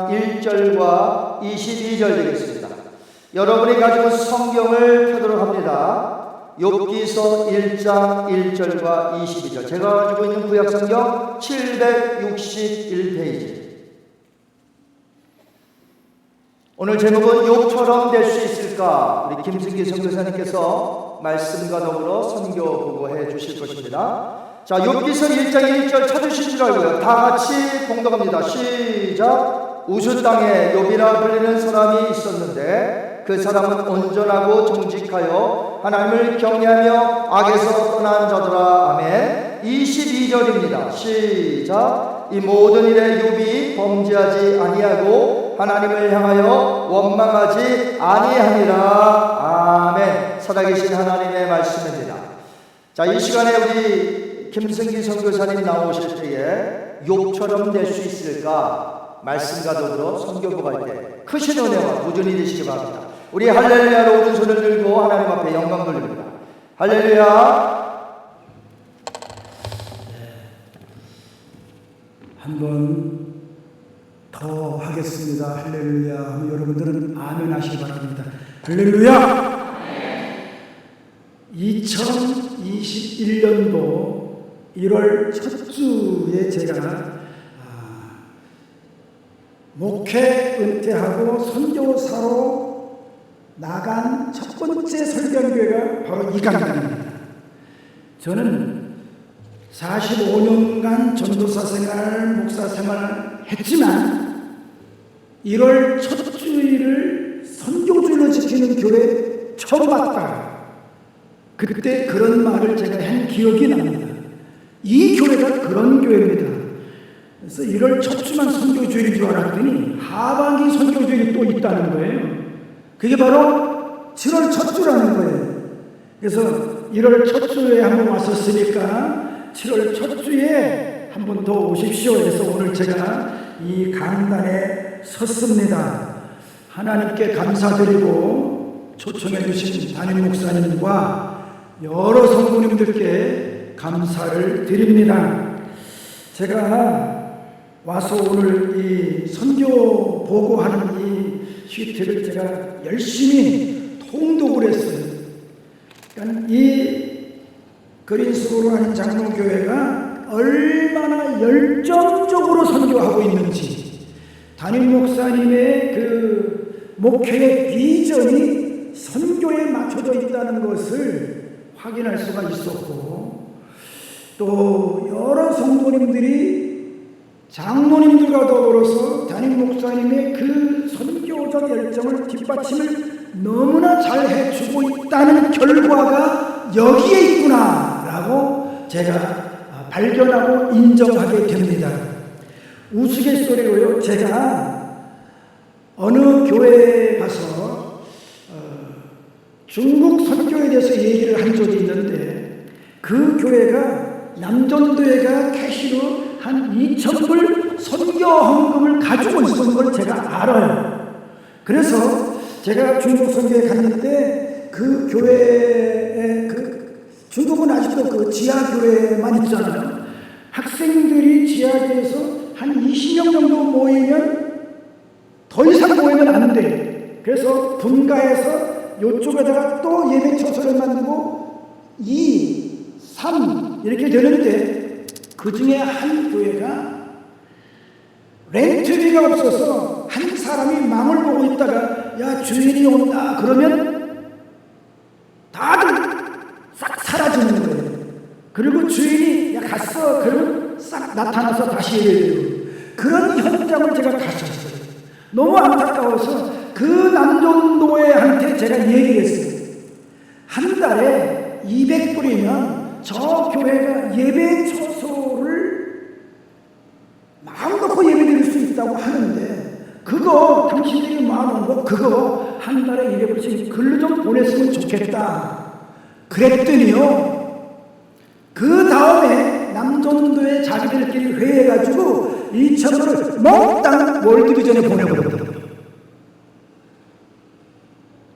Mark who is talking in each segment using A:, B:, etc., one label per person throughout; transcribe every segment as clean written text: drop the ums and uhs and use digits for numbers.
A: 1절과 22절 되겠습니다. 여러분이 가지고 성경을 펴도록 합니다. 욥기서 1장 1절과 22절. 제가 가지고 있는 구약성경 761페이지. 오늘 제목은 욥처럼 될 수 있을까? 우리 김승기 선교사님께서 말씀과 더불어 선교 보고해 주실 것입니다. 자, 욥기서 1장 1절 찾으신 줄 알고요. 다 같이 봉독합니다. 시작. 우스 땅에 욥이라 불리는 사람이 있었는데 그 사람은 온전하고 정직하여 하나님을 경외하며 악에서 떠난 자더라. 아멘. 22절입니다. 시작. 이 모든 일에 욥이 범죄하지 아니하고 하나님을 향하여 원망하지 아니하니라. 아멘. 살아계신 하나님의 말씀입니다. 자, 이 시간에 우리 김승기 선교사님 나오실 때에 욥처럼 될 수 있을까? 말씀과 더불어 선교복할 때 크신 은혜와 도전이 되시기 바랍니다. 우리 할렐루야로 오른손을 들고 하나님 앞에 영광 돌립니다. 할렐루야.
B: 한 번 더 하겠습니다. 할렐루야. 여러분들은 아멘 하시기 바랍니다. 할렐루야. 2021년도 1월 첫 주에 제가 목회 은퇴하고 선교사로 나간 첫 번째 설교교회가 바로 이 강단입니다. 저는 45년간 전도사 생활, 목사 생활을 했지만 1월 첫 주일을 선교주일로 지키는 교회 처음 왔다. 그때 그런 말을 제가 한 기억이 납니다. 이 교회가 그런 교회입니다. 그래서 1월 첫 주만 선교주일인 줄 알았더니 하반기 선교주일이 또 있다는 거예요. 그게 바로 7월 첫 주라는 거예요. 그래서 1월 첫 주에 한번 왔었으니까 7월 첫 주에 한 번 더 오십시오 해서 오늘 제가 이 강단에 섰습니다. 하나님께 감사드리고 초청해 주신 담임 목사님과 여러 성도님들께 감사를 드립니다. 제가 와서 오늘 이 선교 보고하는 이 시트를 제가 열심히 통독을 했어요. 그러니까 이 그린스보로 하는 장로교회가 얼마나 열정적으로 선교하고 있는지, 담임 목사님의 그 목회의 비전이 선교에 맞춰져 있다는 것을 확인할 수가 있었고, 또 여러 성도님들이 장로님들과 더불어서 담임 목사님의 그 선교적 열정을 뒷받침을 너무나 잘 해주고 있다는 결과가 여기에 있구나라고 제가 발견하고 인정하게 됩니다. 우스갯소리로요, 제가 어느 교회에 가서 중국 선교에 대해서 얘기를 한 적이 있는데 그 교회가 남전도회가 캐시로 한 2,000불 선교 헌금을 가지고 있었던 걸 제가 알아요. 그래서 제가 중국 선교에 갔는데 그 교회에 중국은 아직도 그 지하교회만 있잖아요. 학생들이 지하교회에서 한 20명 정도 모이면 더 이상 모이면 안 돼. 그래서 분가해서 이쪽에다가 또 예배처소를 만들고 2, 3 이렇게 되는데 그 중에 한 교회가 렌트비가 없어서 한 사람이 망을 보고 있다가 야 주인이 온다 그러면 다들 싹 사라지는 거예요. 그리고 주인이 야 갔어 그러면 싹 나타나서 다시 얘기해요. 그런 현장을 제가 갔었어요. 너무 안타까워서 그 남전도회한테 제가 얘기했어요. 한 달에 200불이면 저 교회가 예배 처소를 마음 놓고 예배 드릴 수 있다고 하는데 그거 당신들이 마음 놓고 그거 한 달에 200불씩 글로 좀 보냈으면 좋겠다. 그랬더니요, 그 다음에 남전도에 자기들끼리 회의해가지고 2,000불을 몽땅 월드비전에 보내버렸더라고요.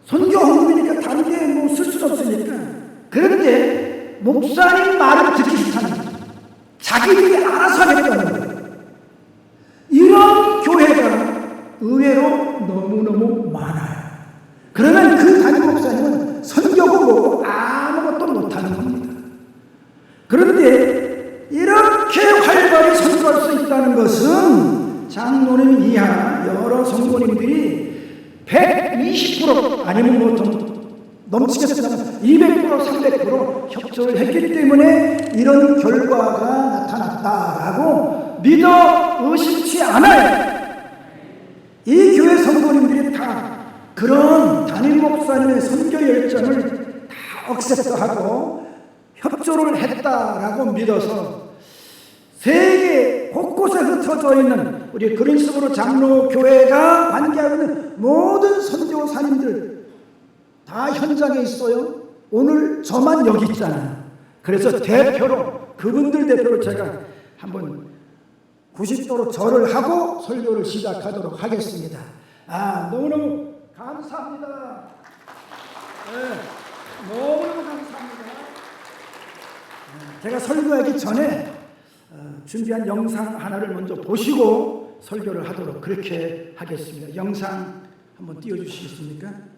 B: 선교 헌금이니까 다른 데 뭐 쓸 수는 없으니까. 그런데 목사님 말을 듣기 싫다는 거예요. 자기들이 알아서 하겠다는 거예요. 이런 교회가 의외로 너무너무 많아요. 그러면 그 담임 목사님은 선교고 뭐고 아무것도 못하는 겁니다. 그런데 이렇게 활발히 선교할 수 있다는 것은 장로님 이하 여러 성도님들이 120% 아니면 뭐 넘치겠습니다. 200% 300% 협조를 했기 때문에 이런 결과가 나타났다라고 믿어 의심치 않아요. 이 교회 성도님들이 다 그런 담임 목사님의 선교 열정을 다 억셉트하고 협조를 했다라고 믿어서 세계 곳곳에 흩어져 있는 우리 그린스보로 장로교회가 관계하고 있는 모든 선교사님들 다 현장에 있어요. 오늘 저만 여기 있잖아요. 그래서 대표로 그분들 대표로 제가 한번 90도로 절을 하고 설교를 시작하도록 하겠습니다. 너무너무 감사합니다. 네, 너무너무 감사합니다. 제가 설교하기 전에 준비한 영상 하나를 먼저 보시고 설교를 하도록 그렇게 하겠습니다. 영상 한번 띄워주시겠습니까?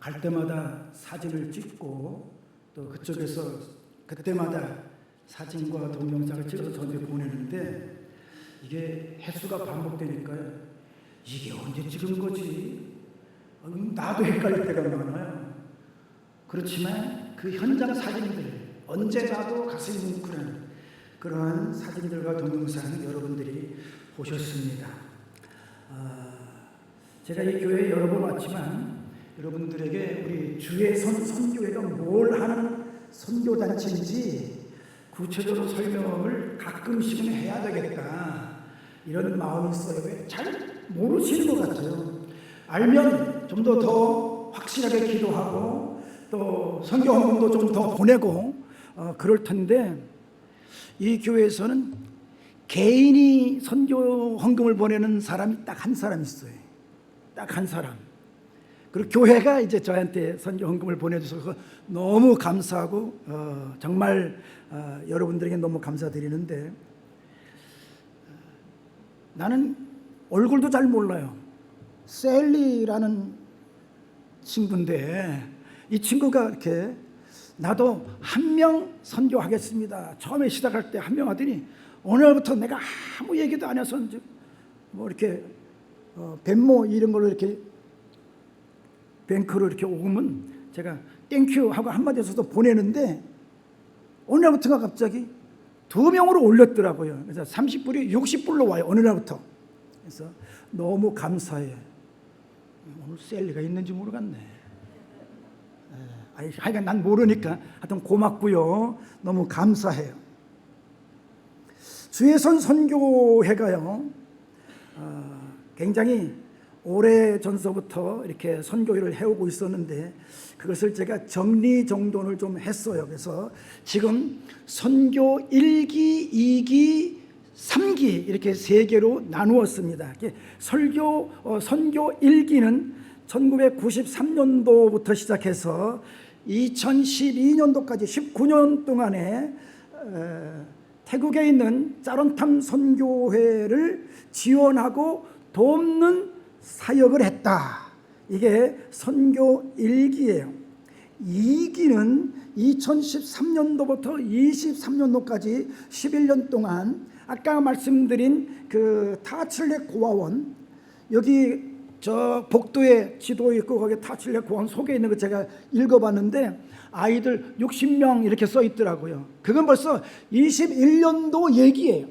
B: 갈 때마다 사진을 찍고 또 그쪽에서 그때마다 사진과 동영상을 찍어서 저한테 보내는데 이게 횟수가 반복되니까요. 이게 언제 찍은 거지? 나도 헷갈릴 때가 많아요. 그렇지만 그 현장 사진들 언제 봐도 가슴이 뭉클한 그러한 사진들과 동영상 여러분들이 보셨습니다. 제가 이 교회에 여러 번 왔지만 여러분들에게 우리 주의 선교회가 뭘 하는 선교단체인지 구체적으로 설명을 가끔씩은 해야 되겠다 이런 마음이 있어요. 왜? 잘 모르시는 것 같아요. 알면 좀 더 확실하게 기도하고 또 선교 헌금도 좀 더 보내고 그럴 텐데 이 교회에서는 개인이 선교 헌금을 보내는 사람이 딱 한 사람 있어요. 딱 한 사람. 그리고 교회가 이제 저한테 선교 헌금을 보내주셔서 너무 감사하고 정말 여러분들에게 너무 감사드리는데 나는 얼굴도 잘 몰라요. 셀리라는 친구인데 이 친구가 이렇게 나도 한 명 선교하겠습니다. 처음에 시작할 때 한 명 하더니 오늘부터 내가 아무 얘기도 안 해서 뭐 이렇게 벤모 이런 걸로 이렇게 뱅크로 이렇게 오면 제가 땡큐 하고 한마디 해서 보내는데 어느 날부터가 갑자기 2명으로 올렸더라고요. 그래서 30불이 60불로 와요. 어느 날부터. 그래서 너무 감사해요. 오늘 셀리가 있는지 모르겠네. 하여간 난 모르니까 하여튼 고맙고요. 너무 감사해요. 주의 선교회가요. 굉장히 오래 전서부터 이렇게 선교회를 해오고 있었는데 그것을 제가 정리정돈을 좀 했어요. 그래서 지금 선교 1기, 2기, 3기 이렇게 3개로 나누었습니다. 선교 1기는 1993년도부터 시작해서 2012년도까지 19년 동안에 태국에 있는 짜론탐 선교회를 지원하고 돕는 사역을 했다. 이게 선교 1기예요. 2기는 2013년도부터 23년도까지 11년 동안 아까 말씀드린 그 타칠레 고아원 여기 저 복도에 지도 있고 거기 타칠레 고아원 속에 있는 거 제가 읽어봤는데 아이들 60명 이렇게 써 있더라고요. 그건 벌써 21년도 얘기예요.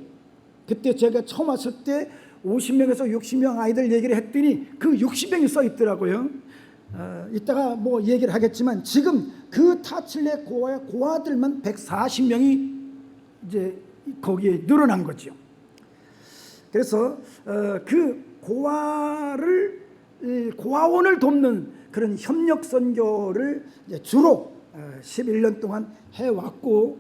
B: 그때 제가 처음 왔을 때 50명에서 60명 아이들 얘기를 했더니 그 60명이 써 있더라고요. 이따가 뭐 얘기를 하겠지만 지금 그 타칠레 고아들만 140명이 이제 거기에 늘어난 거죠. 그래서 그 고아원을 돕는 그런 협력 선교를 주로 11년 동안 해왔고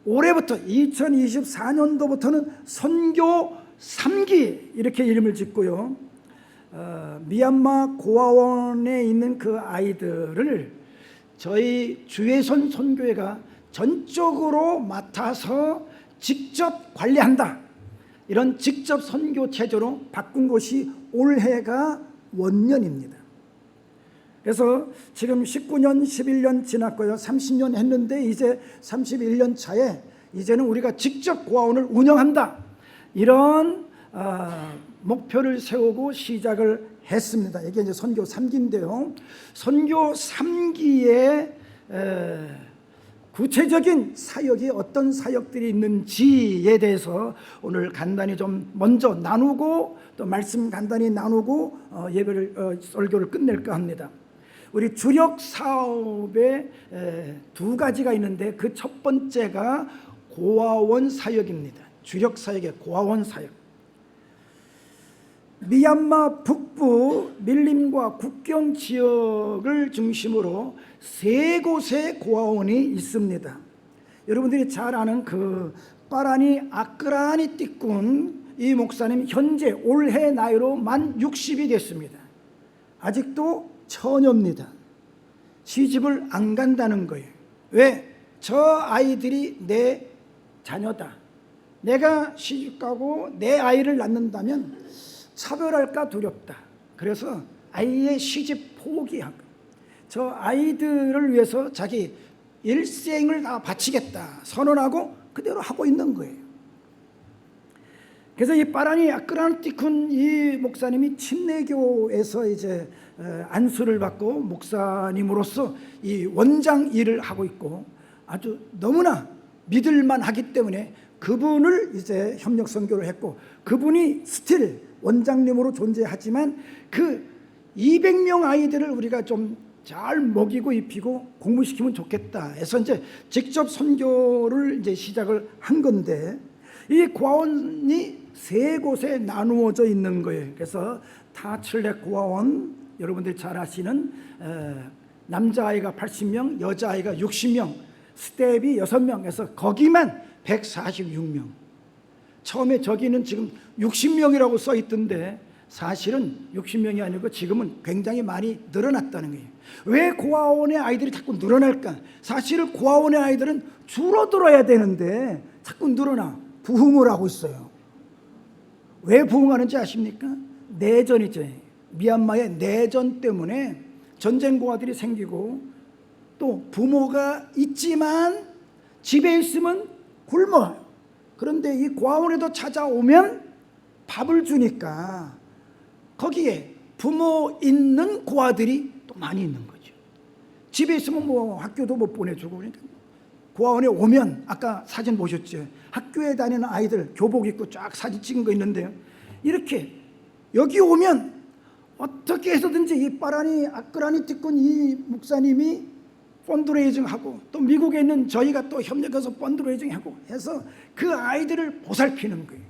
B: 올해부터 2024년도부터는 선교 3기 이렇게 이름을 짓고요. 미얀마 고아원에 있는 그 아이들을 저희 주혜선 선교회가 전적으로 맡아서 직접 관리한다. 이런 직접 선교 체제로 바꾼 것이 올해가 원년입니다. 그래서 지금 19년, 11년 지났고요. 30년 했는데 이제 31년 차에 이제는 우리가 직접 고아원을 운영한다. 이런 목표를 세우고 시작을 했습니다. 이게 이제 선교 3기인데요. 선교 3기에 구체적인 사역이 어떤 사역들이 있는지에 대해서 오늘 간단히 좀 먼저 나누고 또 말씀 간단히 나누고 예배를 설교를 끝낼까 합니다. 우리 주력 사업에 2가지가 있는데 그 첫 번째가 고아원 사역입니다. 주력 사역의 고아원 사역. 미얀마 북부 밀림과 국경 지역을 중심으로 3곳의 고아원이 있습니다. 여러분들이 잘 아는 그 빠라니 아크라니 띠꾼 이 목사님 현재 올해 나이로 만 60이 됐습니다. 아직도 처녀입니다. 시집을 안 간다는 거예요. 왜? 저 아이들이 내 자녀다. 내가 시집 가고 내 아이를 낳는다면 차별할까 두렵다. 그래서 아이의 시집 포기하고 저 아이들을 위해서 자기 일생을 다 바치겠다 선언하고 그대로 하고 있는 거예요. 그래서 이 빠라니 아크라티쿤 이 목사님이 침례교에서 이제 안수를 받고 목사님으로서 이 원장 일을 하고 있고 아주 너무나 믿을만 하기 때문에 그분을 이제 협력 선교를 했고, 그분이 스틸 원장님으로 존재하지만 그 200명 아이들을 우리가 좀 잘 먹이고 입히고 공부시키면 좋겠다 해서 이제 직접 선교를 이제 시작을 한 건데, 이 고아원이 세 곳에 나누어져 있는 거예요. 그래서 타칠렉 고아원, 여러분들이 잘 아시는 남자아이가 80명, 여자아이가 60명, 스텝이 6명 해서 거기만 146명. 처음에 저기는 지금 60명이라고 써 있던데 사실은 60명이 아니고 지금은 굉장히 많이 늘어났다는 거예요. 왜 고아원의 아이들이 자꾸 늘어날까? 사실 고아원의 아이들은 줄어들어야 되는데 자꾸 늘어나 부흥을 하고 있어요. 왜 부흥하는지 아십니까? 내전이죠. 미얀마의 내전 때문에 전쟁 고아들이 생기고, 또 부모가 있지만 집에 있으면 굶어요. 그런데 이 고아원에도 찾아오면 밥을 주니까 거기에 부모 있는 고아들이 또 많이 있는 거죠. 집에 있으면 뭐 학교도 못 보내주고, 그러니까 고아원에 오면 아까 사진 보셨죠? 학교에 다니는 아이들 교복 입고 쫙 사진 찍은 거 있는데요. 이렇게 여기 오면 어떻게 해서든지 이 빠라니 아크라니티쿤 이 목사님이 펀드레이징하고, 또 미국에 있는 저희가 또 협력해서 펀드레이징하고 해서 그 아이들을 보살피는 거예요.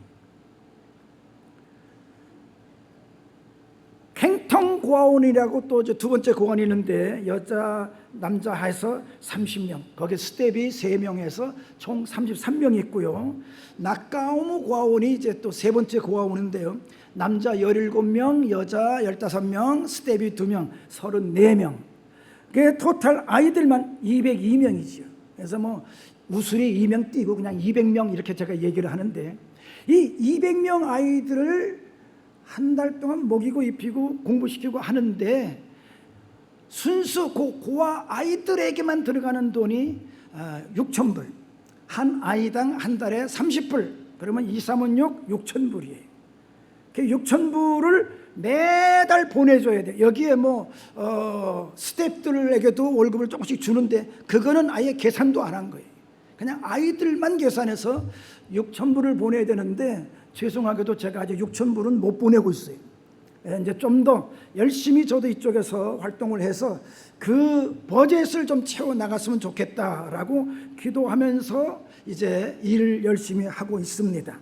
B: 캥텅 고아원이라고 또 두 번째 고아원이 있는데 여자 남자 해서 30명, 거기 스텝이 3명에서 총 33명이 있고요. 나카오무 고아원이 이제 또 세 번째 고아원인데요. 남자 17명, 여자 15명, 스텝이 2명, 34명. 그 토탈 아이들만 202명이죠. 그래서 뭐 우수리 2명 띄고 그냥 200명 이렇게 제가 얘기를 하는데, 이 200명 아이들을 한 달 동안 먹이고 입히고 공부시키고 하는데 순수 고아 아이들에게만 들어가는 돈이 6,000불, 한 아이당 한 달에 30불, 그러면 2, 3은 6, 6,000불이에요. 그 6,000불을 매달 보내줘야 돼. 여기에 뭐 스태프들에게도 월급을 조금씩 주는데 그거는 아예 계산도 안 한 거예요. 그냥 아이들만 계산해서 6,000불을 보내야 되는데 죄송하게도 제가 아직 6,000불은 못 보내고 있어요. 이제 좀 더 열심히 저도 이쪽에서 활동을 해서 그 버젯을 좀 채워 나갔으면 좋겠다라고 기도하면서 이제 일을 열심히 하고 있습니다.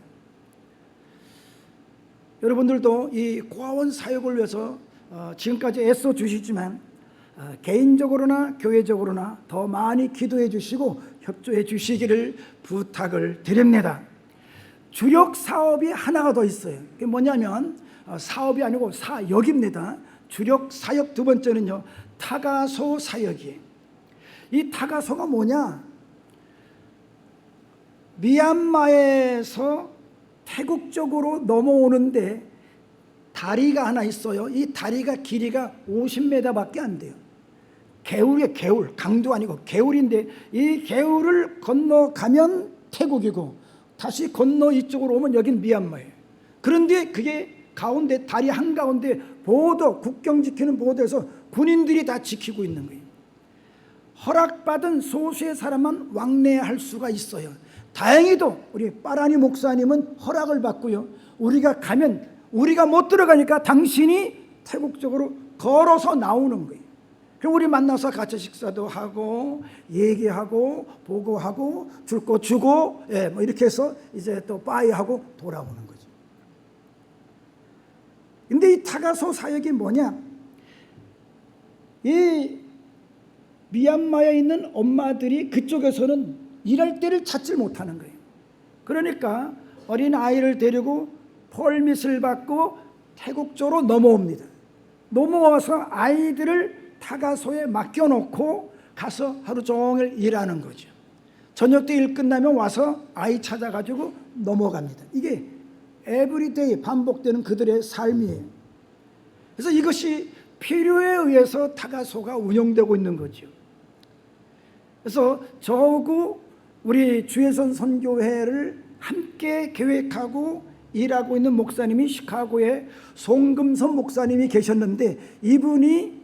B: 여러분들도 이 고아원 사역을 위해서 지금까지 애써 주시지만 개인적으로나 교회적으로나 더 많이 기도해 주시고 협조해 주시기를 부탁을 드립니다. 주력 사업이 하나가 더 있어요. 그게 뭐냐면 사업이 아니고 사역입니다. 주력 사역 두 번째는요, 타가소 사역이에요. 이 타가소가 뭐냐? 미얀마에서 태국 쪽으로 넘어오는데 다리가 하나 있어요. 이 다리가 길이가 50m밖에 안 돼요. 개울이에요. 개울. 강도 아니고 개울인데 이 개울을 건너가면 태국이고 다시 건너 이쪽으로 오면 여긴 미얀마예요. 그런데 그게 가운데 다리 한가운데 보도, 국경 지키는 보도에서 군인들이 다 지키고 있는 거예요. 허락받은 소수의 사람만 왕래할 수가 있어요. 다행히도 우리 빠라니 목사님은 허락을 받고요. 우리가 가면 우리가 못 들어가니까 당신이 태국 쪽으로 걸어서 나오는 거예요. 그럼 우리 만나서 같이 식사도 하고 얘기하고 보고하고 줄 거 주고, 뭐 이렇게 해서 이제 또 빠이하고 돌아오는 거죠. 근데 이 타가소 사역이 뭐냐? 이 미얀마에 있는 엄마들이 그쪽에서는 일할 때를 찾지 못하는 거예요. 그러니까 어린 아이를 데리고 펄밋을 받고 태국 쪽으로 넘어옵니다. 넘어와서 아이들을 타가소에 맡겨놓고 가서 하루 종일 일하는 거죠. 저녁 때 일 끝나면 와서 아이 찾아가지고 넘어갑니다. 이게 에브리데이 반복되는 그들의 삶이에요. 그래서 이것이 필요에 의해서 타가소가 운영되고 있는 거죠. 그래서 저하고 우리 주혜선 선교회를 함께 계획하고 일하고 있는 목사님이 시카고에 송금선 목사님이 계셨는데, 이분이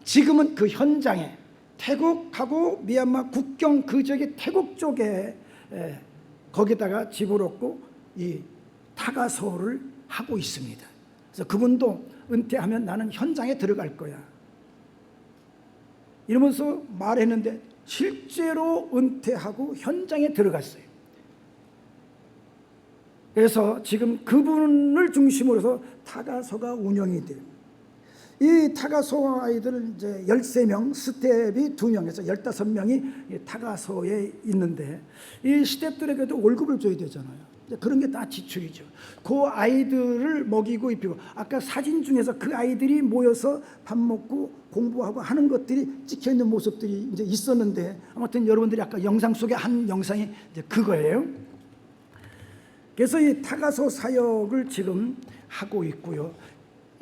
B: 지금은 그 현장에 태국하고 미얀마 국경 그저기 태국 쪽에 거기다가 집을 얻고 이 타가소를 하고 있습니다. 그래서 그분도 은퇴하면 나는 현장에 들어갈 거야 이러면서 말했는데 실제로 은퇴하고 현장에 들어갔어요. 그래서 지금 그분을 중심으로 해서 타가소가 운영이 돼요. 이 타가소 아이들 이제 13명, 스텝이 2명에서 15명이 타가소에 있는데, 이 스텝들에게도 월급을 줘야 되잖아요. 그런 게 다 지출이죠. 그 아이들을 먹이고 입히고, 아까 사진 중에서 그 아이들이 모여서 밥 먹고 공부하고 하는 것들이 찍혀 있는 모습들이 이제 있었는데, 아무튼 여러분들이 아까 영상 속에 한 영상이 이제 그거예요. 그래서 이 타가소 사역을 지금 하고 있고요.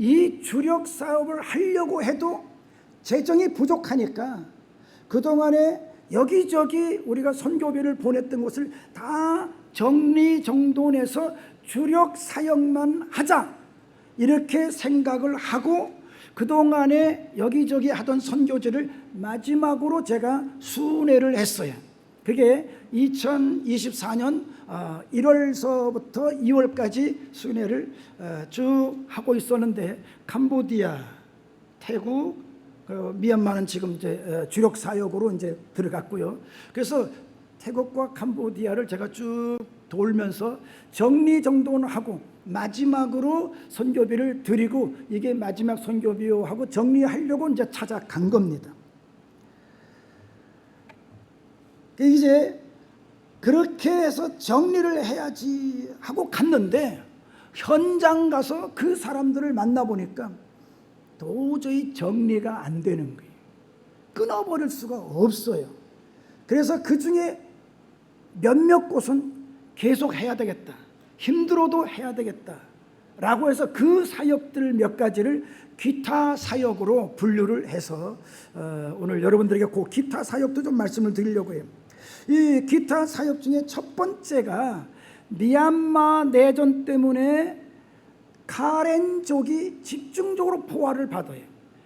B: 이 주력 사업을 하려고 해도 재정이 부족하니까 그동안에 여기저기 우리가 선교비를 보냈던 곳을 다 정리정돈해서 주력 사역만 하자 이렇게 생각을 하고, 그동안에 여기저기 하던 선교지를 마지막으로 제가 순회를 했어요. 그게 2024년 1월서부터 2월까지 순회를 쭉 하고 있었는데, 캄보디아, 태국, 미얀마는 지금 이제 주력 사역으로 이제 들어갔고요. 그래서 태국과 캄보디아를 제가 쭉 돌면서 정리정돈하고 마지막으로 선교비를 드리고, 이게 마지막 선교비하고 정리하려고 이제 찾아간 겁니다. 이제 그렇게 해서 정리를 해야지 하고 갔는데, 현장 가서 그 사람들을 만나보니까 도저히 정리가 안 되는 거예요. 끊어버릴 수가 없어요. 그래서 그 중에 몇몇 곳은 계속 해야 되겠다, 힘들어도 해야 되겠다 라고 해서 그 사역들 몇 가지를 기타 사역으로 분류를 해서 오늘 여러분들에게 그 기타 사역도 좀 말씀을 드리려고 해요. 이 기타 사역 중에 첫 번째가 미얀마 내전 때문에 카렌족이 집중적으로 포화를 받아요.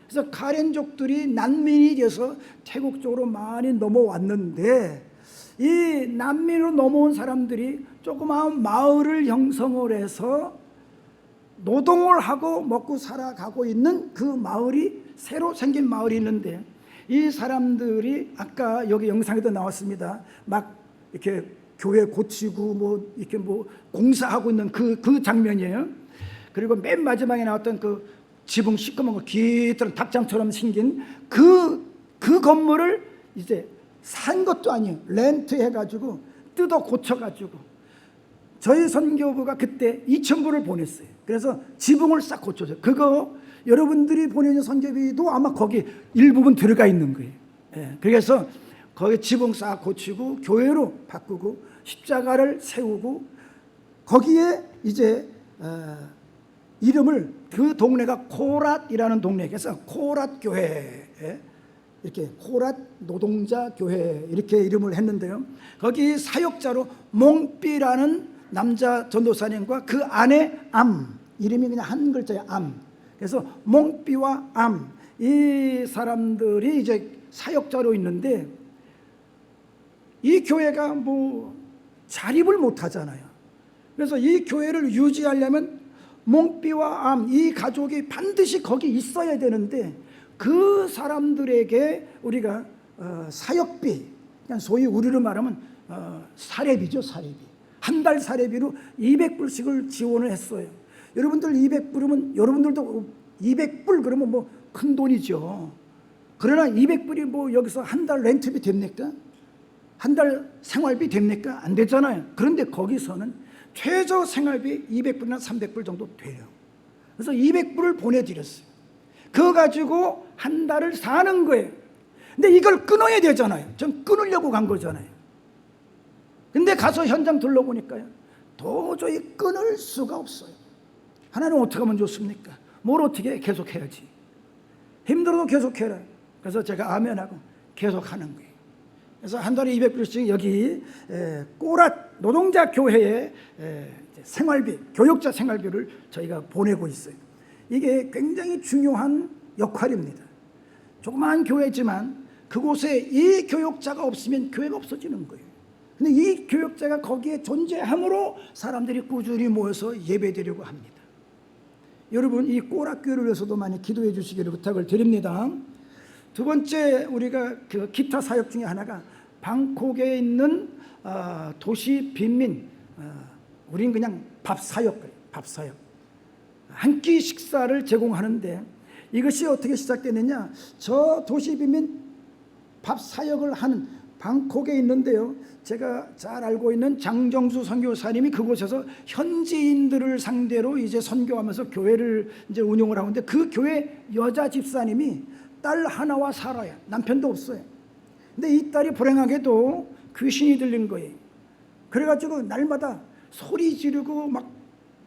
B: 그래서 카렌족들이 난민이 돼서 태국 쪽으로 많이 넘어왔는데, 이 난민으로 넘어온 사람들이 조그마한 마을을 형성을 해서 노동을 하고 먹고 살아가고 있는 그 마을이, 새로 생긴 마을이 있는데, 이 사람들이 아까 여기 영상에도 나왔습니다. 막 이렇게 교회 고치고 뭐 이렇게 뭐 공사하고 있는 그 장면이에요. 그리고 맨 마지막에 나왔던 그 지붕 시꺼먼 거 기트런 닭장처럼 생긴 그 건물을 이제 산 것도 아니에요. 렌트 해가지고 뜯어 고쳐가지고 저희 선교부가 그때 2,000불을 보냈어요. 그래서 지붕을 싹 고쳐줘요. 그거 여러분들이 보내는 선교비도 아마 거기 일부분 들어가 있는 거예요. 예, 그래서 거기 지붕 싹 고치고 교회로 바꾸고 십자가를 세우고, 거기에 이제 이름을, 그 동네가 코랏이라는 동네에서 코랏 교회, 이렇게 코랏 노동자 교회 이렇게 이름을 했는데요. 거기 사역자로 몽삐라는 남자 전도사님과 그 아내 암, 이름이 그냥 한 글자예요. 암. 그래서 몽삐와 암, 이 사람들이 이제 사역자로 있는데, 이 교회가 뭐 자립을 못 하잖아요. 그래서 이 교회를 유지하려면 몽삐와 암, 이 가족이 반드시 거기 있어야 되는데, 그 사람들에게 우리가 사역비, 그냥 소위 우리로 말하면 사례비죠. 사례비. 한 달 사례비로 200불씩을 지원을 했어요. 여러분들 200불이면, 여러분들도 200불 그러면 뭐 큰 돈이죠. 그러나 200불이 뭐 여기서 한 달 렌트비 됩니까? 한 달 생활비 됩니까? 안 되잖아요. 그런데 거기서는 최저 생활비 200불이나 300불 정도 돼요. 그래서 200불을 보내드렸어요. 그거 가지고 한 달을 사는 거예요. 근데 이걸 끊어야 되잖아요. 전 끊으려고 간 거잖아요. 근데 가서 현장 둘러보니까요, 도저히 끊을 수가 없어요. 하나님 어떻게 하면 좋습니까? 뭘 어떻게 계속 해야지. 힘들어도 계속해라. 그래서 제가 아멘하고 계속하는 거예요. 그래서 한 달에 200불씩 여기 꼬랏 노동자 교회에 생활비, 교육자 생활비를 저희가 보내고 있어요. 이게 굉장히 중요한 역할입니다. 조그마한 교회지만 그곳에 이 교육자가 없으면 교회가 없어지는 거예요. 근데 이 교육자가 거기에 존재함으로 사람들이 꾸준히 모여서 예배드리려고 합니다. 여러분, 이 꼬락교회를 위해서도 많이 기도해 주시기를 부탁을 드립니다. 두 번째, 우리가 그 기타 사역 중에 하나가 방콕에 있는 도시 빈민, 우린 그냥 밥 사역, 한 끼 식사를 제공하는데, 이것이 어떻게 시작되느냐, 저 도시 빈민 밥 사역을 하는 방콕에 있는데요, 제가 잘 알고 있는 장정수 선교사님이 그곳에서 현지인들을 상대로 이제 선교하면서 교회를 이제 운영을 하고 있는데, 그 교회 여자 집사님이 딸 하나와 살아요. 남편도 없어요. 근데 이 딸이 불행하게도 귀신이 들린 거예요. 그래가지고 날마다 소리 지르고 막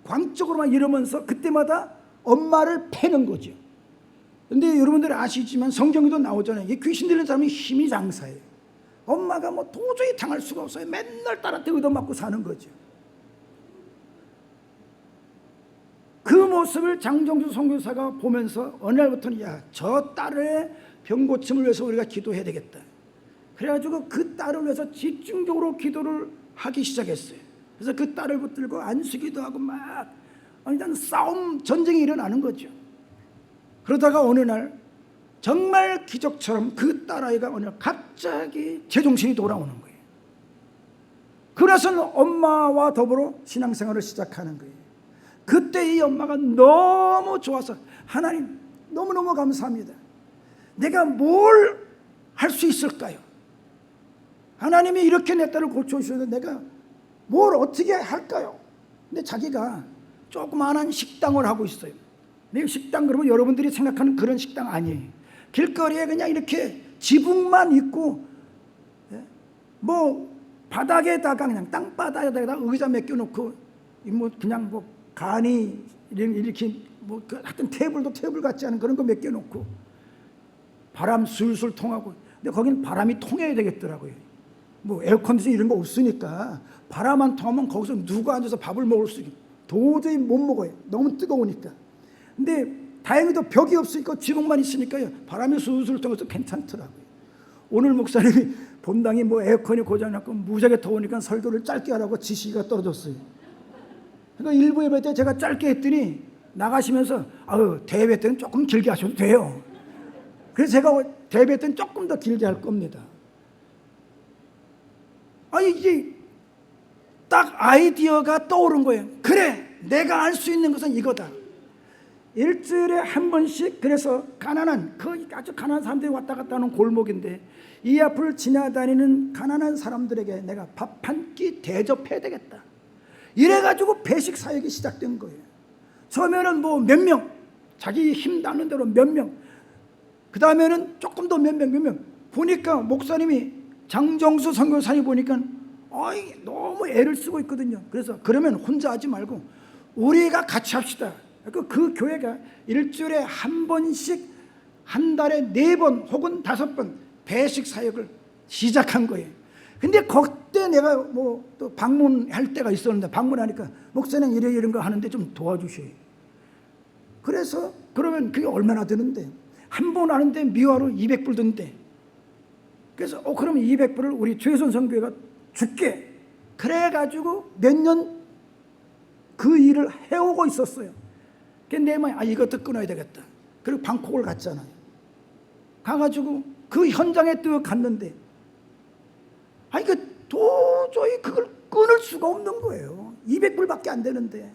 B: 광적으로 막 이러면서 그때마다 엄마를 패는 거죠. 근데 여러분들이 아시지만 성경에도 나오잖아요. 이 귀신 들린 사람이 힘이 장사예요. 엄마가 뭐 도저히 당할 수가 없어요. 맨날 딸한테 얻어맞고 사는 거죠. 그 모습을 장정수 선교사가 보면서 어느 날부터는, 야, 저 딸의 병 고침을 위해서 우리가 기도해야 되겠다. 그래가지고 그 딸을 위해서 집중적으로 기도를 하기 시작했어요. 그래서 그 딸을 붙들고 안수기도 하고 막 일단 싸움, 전쟁이 일어나는 거죠. 그러다가 어느 날 정말 기적처럼 그 딸아이가 어느 날 갑자기 제정신이 돌아오는 거예요. 그래서 엄마와 더불어 신앙생활을 시작하는 거예요. 그때 이 엄마가 너무 좋아서, 하나님 너무너무 감사합니다. 내가 뭘 할 수 있을까요? 하나님이 이렇게 내 딸을 고쳐주셨는데 내가 뭘 어떻게 할까요? 근데 자기가 조그마한 식당을 하고 있어요. 근데 식당, 그러면 여러분들이 생각하는 그런 식당 아니에요. 길거리에 그냥 이렇게 지붕만 있고, 뭐 바닥에다가 그냥 땅바닥에다가 의자 몇 개 놓고, 뭐 그냥 뭐 간이 이렇게 뭐 하여튼 테이블도 테이블 같지 않은 그런 거 몇 개 놓고 바람 술술 통하고. 근데 거긴 바람이 통해야 되겠더라고요. 뭐 에어컨디션 이런 거 없으니까 바람만 통하면 거기서 누가 앉아서 밥을 먹을 수 있게, 도저히 못 먹어요. 너무 뜨거우니까. 근데 다행히도 벽이 없으니까 지붕만 있으니까요, 바람이 술술 통해서 괜찮더라고요. 오늘 목사님이 본당이 뭐 에어컨이 고장났고 무지하게 더우니까 설교를 짧게 하라고 지시가 떨어졌어요. 그러니까 일부 예배 때 제가 짧게 했더니 나가시면서, 대회 때는 조금 길게 하셔도 돼요. 그래서 제가 대회 때는 조금 더 길게 할 겁니다. 아니, 이게 딱 아이디어가 떠오른 거예요. 그래, 내가 할 수 있는 것은 이거다. 일주일에 한 번씩, 그래서 가난한, 그 아주 가난한 사람들이 왔다 갔다 하는 골목인데, 이 앞을 지나다니는 가난한 사람들에게 내가 밥 한 끼 대접해야 되겠다. 이래가지고 배식 사역이 시작된 거예요. 처음에는 뭐 몇 명, 자기 힘 닿는 대로 몇 명, 그 다음에는 조금 더 몇 명, 보니까 목사님이 장정수 선교사님 보니까 너무 애를 쓰고 있거든요. 그래서 그러면 혼자 하지 말고 우리가 같이 합시다. 그 교회가 일주일에 한 번씩 한 달에 4번 혹은 5번 배식 사역을 시작한 거예요. 근데 그때 내가 뭐 또 방문할 때가 있었는데, 방문하니까 목사님 이런 거 하는데 좀 도와주셔요. 그래서 그러면 그게 얼마나 드는데, 한 번 하는데 미화로 200불 든대. 그래서 그러면 200불을 우리 최선 선교회가 줄게. 그래가지고 몇 년 그 일을 해오고 있었어요. 내 마음에 이것도 끊어야 되겠다. 그리고 방콕을 갔잖아요. 가가지고 그 현장에 또 갔는데, 도저히 그걸 끊을 수가 없는 거예요. 200불밖에 안 되는데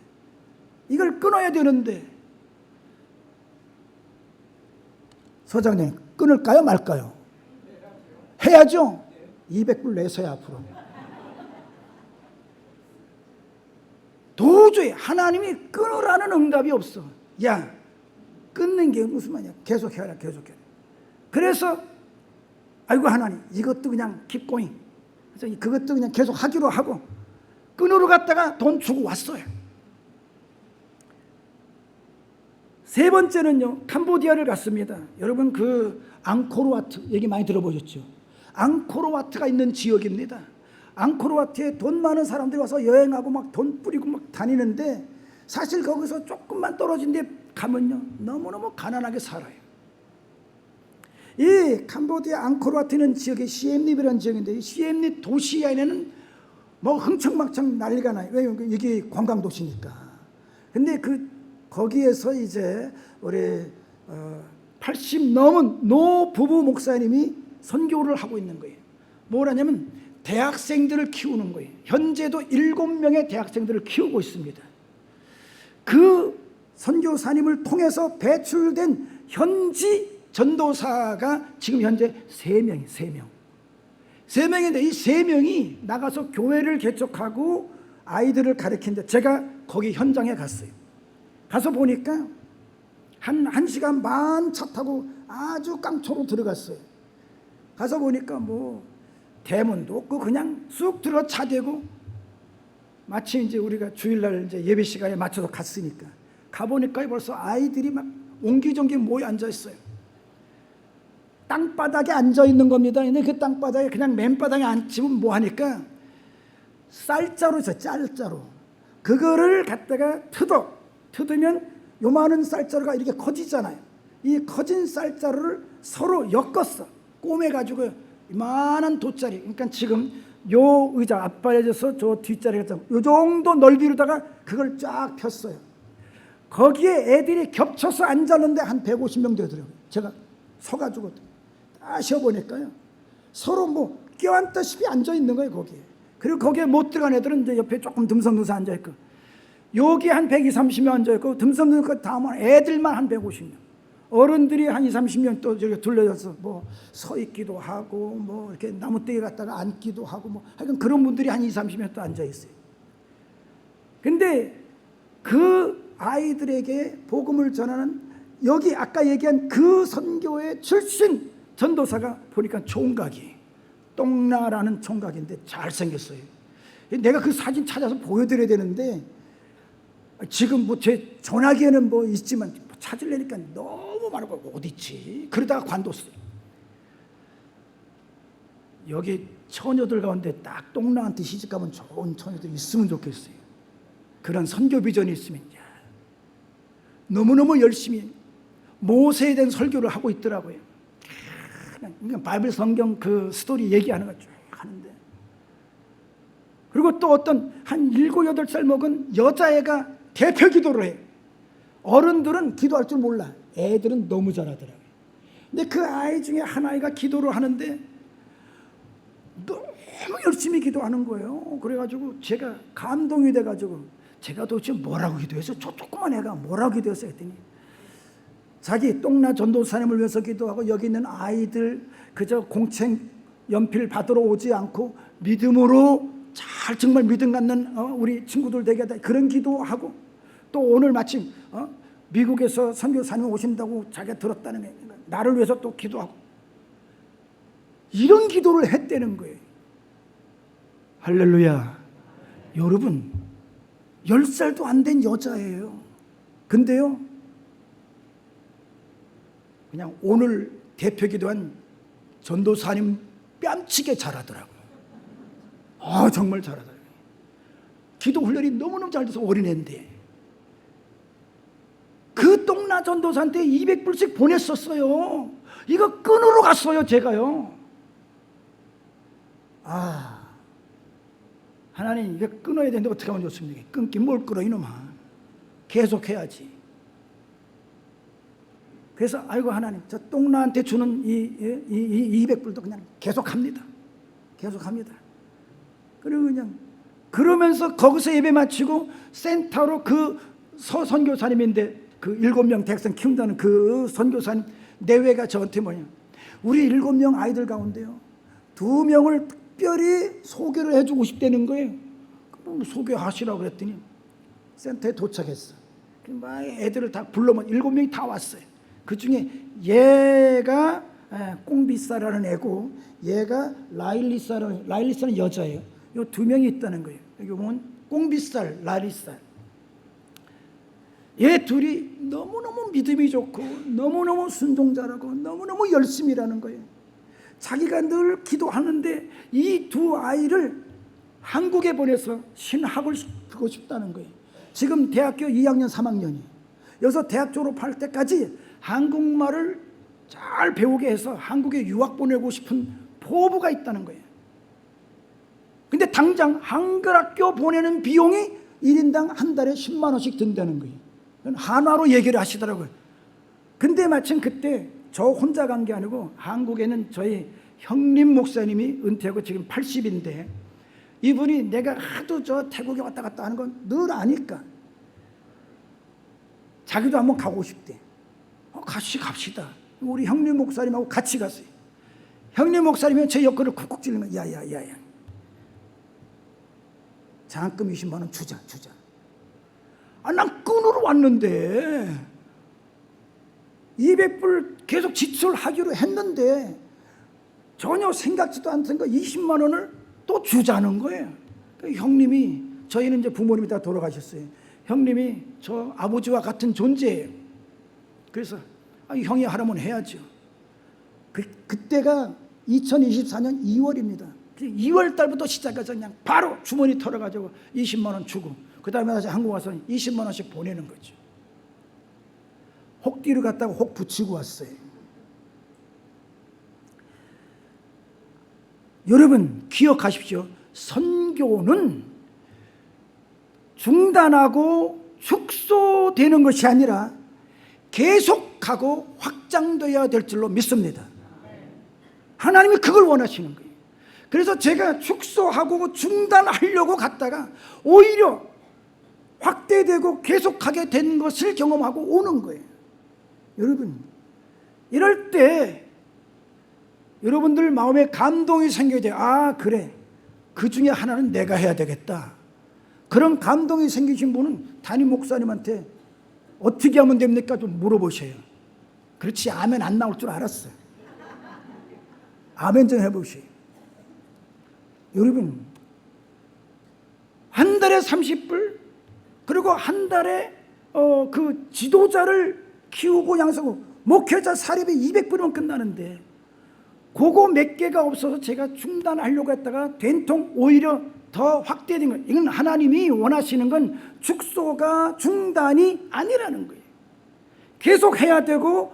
B: 이걸 끊어야 되는데, 서장님 끊을까요 말까요? 해야죠. 200불 내세요 앞으로. 도저히 하나님이 끊으라는 응답이 없어. 야, 끊는 게 무슨 말이야. 계속해라. 그래서 아이고 하나님, 이것도 그냥 keep going. 그래서 그것도 그냥 계속 하기로 하고 끊으러 갔다가 돈 주고 왔어요. 세 번째는요, 캄보디아를 갔습니다. 여러분 그 앙코르와트 얘기 많이 들어보셨죠? 앙코르와트가 있는 지역입니다. 앙코르와트에 돈 많은 사람들이 와서 여행하고 막 돈 뿌리고 막 다니는데, 사실 거기서 조금만 떨어진 데 가면요 너무너무 가난하게 살아요. 이 캄보디아 앙코르와트는 지역이 시엠립이라는 지역인데, 이 시엠립 도시 안에는 뭐 흥청망청 난리가 나요. 왜요? 이게 관광 도시니까. 근데 거기에서 이제 우리 80 넘은 노 부부 목사님이 선교를 하고 있는 거예요. 뭐라냐면 대학생들을 키우는 거예요. 현재도 7명의 대학생들을 키우고 있습니다. 그 선교사님을 통해서 배출된 현지 전도사가 지금 현재 3명이에요. 3명인데 이 3명이 나가서 교회를 개척하고 아이들을 가르치는데, 제가 거기 현장에 갔어요. 가서 보니까 한 시간 반 차 타고 아주 깡초로 들어갔어요. 가서 보니까 뭐 대문도 없고 그냥 쑥 들어 차 대고, 마침 이제 우리가 주일날 이제 예배 시간에 맞춰서 갔으니까 가보니까 벌써 아이들이 막 옹기종기 모여 앉아 있어요. 땅바닥에 앉아 있는 겁니다. 근데 그 땅바닥에 그냥 맨바닥에 앉으면 뭐 하니까 쌀자루 있어요. 쌀자루. 그거를 갖다가 뜯으면 요만한 쌀자루가 이렇게 커지잖아요. 이 커진 쌀자루를 서로 엮었어. 꼬매가지고 이만한 돗자리. 그러니까 지금 요 의자 앞발에서 저 뒷자리가 요 정도 넓이로다가 그걸 쫙 폈어요. 거기에 애들이 겹쳐서 앉았는데 한 150명 되더라고요. 제가 서가지고 다 쉬어보니까요, 서로 뭐 껴안다시피 앉아 있는 거예요 거기에. 그리고 거기에 못 들어간 애들은 이제 옆에 조금 듬성듬성 앉아 있고, 여기 한 120-30명 앉아 있고, 듬성듬성 다음은 애들만 한 150명, 어른들이 한 20-30명 또 저기 둘러져서 뭐 서 있기도 하고, 뭐 이렇게 나무떼기 갖다가 앉기도 하고, 뭐 하여간 그런 분들이 한 20-30명 또 앉아 있어요. 근데 그 아이들에게 복음을 전하는, 여기 아까 얘기한 그 선교의 출신 전도사가 보니까 총각이, 똥나라는 총각인데 잘생겼어요. 내가 그 사진 찾아서 보여드려야 되는데 지금 뭐 제 전화기에는 뭐 있지만 찾으려니까 너무 많고 어디 있지? 그러다가 관뒀어요. 여기 처녀들 가운데 딱 똥나한테 시집가면 좋은 처녀들이 있으면 좋겠어요. 그런 선교 비전이 있으면 너무너무 열심히 모세에 대한 설교를 하고 있더라고요. 그냥 바이블 성경 그 스토리 얘기하는 거 쭉 하는데, 그리고 또 어떤 한 7, 8살 먹은 여자애가 대표 기도를 해요. 어른들은 기도할 줄 몰라. 애들은 너무 잘하더라고요. 근데 그 아이 중에 한 아이가 기도를 하는데 너무 열심히 기도하는 거예요. 그래가지고 제가 감동이 돼가지고, 제가 도대체 뭐라고 기도해서 저 조그만 애가 뭐라고 기도했어 했더니, 자기 똥나 전도사님을 위해서 기도하고 여기 있는 아이들 그저 공책 연필 받으러 오지 않고 믿음으로 잘 정말 믿음 갖는 우리 친구들 되게 하다, 그런 기도하고, 또 오늘 마침 미국에서 선교사님 오신다고 자기가 들었다는 게 나를 위해서 또 기도하고, 이런 기도를 했다는 거예요. 할렐루야. 여러분 10살도 안 된 여자예요. 근데요 그냥 오늘 대표 기도한 전도사님 뺨치게 잘하더라고요. 정말 잘하더라고요. 기도 훈련이 너무너무 잘 돼서 어린애인데, 그 똥나 전도사한테 200불씩 보냈었어요. 이거 끊으러 갔어요 제가요. 하나님 이거 끊어야 되는데 어떻게 하면 좋습니까? 끊기 뭘 끊어 이놈아. 계속 해야지. 그래서 아이고 하나님, 저 똥나한테 주는 이 200불도 그냥 계속합니다. 계속합니다. 그리고 그냥 그러면서 거기서 예배 마치고 센터로 그 선교사님인데, 그 7명 대학생 키운다는 그 선교사님 내외가 저한테 뭐냐, 우리 7명 아이들 가운데요 2명을 특별히 소개를 해주고 싶다는 거예요. 그럼 소개하시라고 그랬더니 센터에 도착했어. 막 애들을 다 불러면 7명이 다 왔어요. 그 중에 얘가 꽁비사라는 애고, 얘가 라일리사는 여자예요. 요 2명이 있다는 거예요. 여기 보면 꽁비살, 라일리살. 얘 둘이 너무너무 믿음이 좋고 너무너무 순종자라고 너무너무 열심히 일하는 거예요. 자기가 늘 기도하는데 이 두 아이를 한국에 보내서 신학을 시키고 싶다는 거예요. 지금 대학교 2학년 3학년이 여기서 대학 졸업할 때까지 한국말을 잘 배우게 해서 한국에 유학 보내고 싶은 포부가 있다는 거예요. 근데 당장 한글 학교 보내는 비용이 1인당 한 달에 10만 원씩 든다는 거예요. 한화로 얘기를 하시더라고요. 근데 마침 그때 저 혼자 간 게 아니고 한국에는 저희 형님 목사님이 은퇴하고 지금 80인데 이분이 내가 하도 저 태국에 왔다 갔다 하는 건 늘 아니까 자기도 한번 가고 싶대. 같이 갑시다. 우리 형님 목사님하고 같이 갔어요. 형님 목사님이 제 옆구리를 쿡쿡 찌르는 거야. 야야야야, 장학금 20만 원 주자. 난 끈으로 왔는데 200불 계속 지출하기로 했는데 전혀 생각지도 않던 거 20만 원을 또 주자는 거예요. 형님이, 저희는 이제 부모님이 다 돌아가셨어요. 형님이 저 아버지와 같은 존재예요. 그래서 형이 하라면 해야죠. 그때가 2024년 2월입니다. 2월 달부터 시작해서 그냥 바로 주머니 털어가지고 20만 원 주고 그 다음에 다시 한국 와서 20만 원씩 보내는 거죠. 혹디를 갔다가 혹 붙이고 왔어요. 여러분 기억하십시오. 선교는 중단하고 축소되는 것이 아니라 계속하고 확장되어야 될 줄로 믿습니다. 하나님이 그걸 원하시는 거예요. 그래서 제가 축소하고 중단하려고 갔다가 오히려 확대되고 계속하게 된 것을 경험하고 오는 거예요. 여러분, 이럴 때 여러분들 마음에 감동이 생겨야 돼요. 아, 그래, 그 중에 하나는 내가 해야 되겠다. 그런 감동이 생기신 분은 담임 목사님한테 어떻게 하면 됩니까? 좀 물어보셔요. 그렇지, 아멘 안 나올 줄 알았어요. 아멘 좀 해보세요. 여러분, 한 달에 30불, 그리고 한 달에 그 지도자를 키우고 양성하고 목회자 사립이 200불이면 끝나는데 그거 몇 개가 없어서 제가 중단하려고 했다가 된통 오히려 더 확대된 거예요. 이건 하나님이 원하시는 건 축소가 중단이 아니라는 거예요. 계속 해야 되고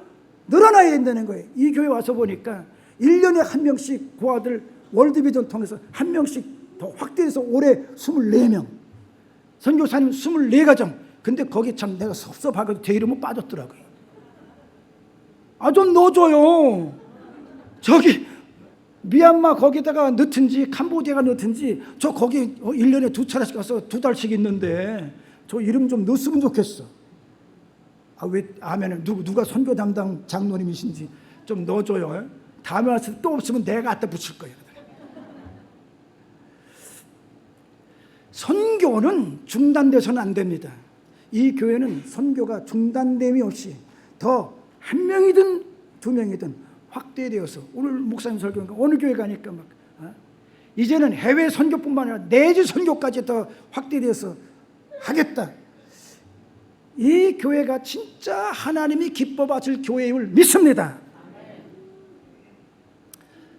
B: 늘어나야 된다는 거예요. 이 교회 와서 보니까 1년에 한 명씩 고아들 월드비전 통해서 한 명씩 더 확대해서 올해 24명 선교사님 24가정. 근데 거기 참 내가 섭섭하게도 제 이름은 빠졌더라고요. 좀 넣어줘요. 저기 미얀마 거기다가 넣든지 캄보디아가 넣든지 저 거기 1년에 2차례씩 가서 2달씩 있는데 저 이름 좀 넣었으면 좋겠어. 왜 아멘은 누가 선교 담당 장로님이신지 좀 넣어줘요. 다음에 와서 또 없으면 내가 갖다 붙일 거예요. 선교는 중단돼서는 안 됩니다. 이 교회는 선교가 중단됨이 없이 더 한 명이든 2명이든 확대되어서 오늘 목사님 설교니까 어느 교회 가니까 막 이제는 해외 선교뿐만 아니라 내지 선교까지 더 확대되어서 하겠다. 이 교회가 진짜 하나님이 기뻐 받을 교회임을 믿습니다.